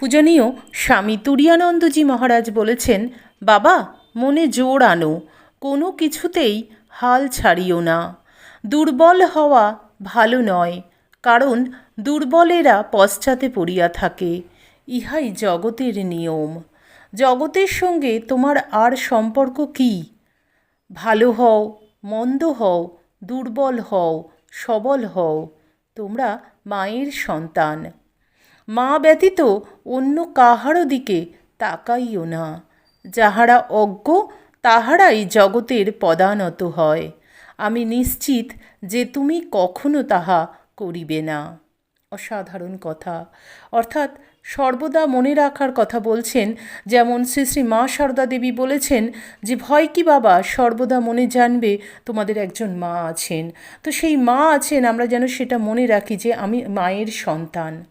পূজনীয় স্বামী তুরীয়ানন্দজি মহারাজ বলেছেন, বাবা, মনে জোর আনো, কোনো কিছুতেই হাল ছাড়িও না। দুর্বল হওয়া ভালো নয়, কারণ দুর্বলেরা পশ্চাতে পড়িয়া থাকে। ইহাই জগতের নিয়ম। জগতের সঙ্গে তোমার আর সম্পর্ক কী? ভালো হও, মন্দ হও, দুর্বল হও, সবল হও, তোমরা মায়ের সন্তান। মা ব্যতীত অন্য কাহারও দিকে তাকাইও না। যাহারা অজ্ঞ তাহারাই জগতের পদানত হয়। আমি নিশ্চিত যে তুমি কখনো তাহা করিবে না। অসাধারণ কথা। অর্থাৎ সর্বদা মনে রাখার কথা বলছেন। যেমন শ্রী শ্রী মা সারদা দেবী বলেছেন যে, ভয় কি বাবা, সর্বদা মনে জানবে তোমাদের একজন মা আছেন। তো সেই মা আছেন, আমরা যেন সেটা মনে রাখি যে আমি মায়ের সন্তান।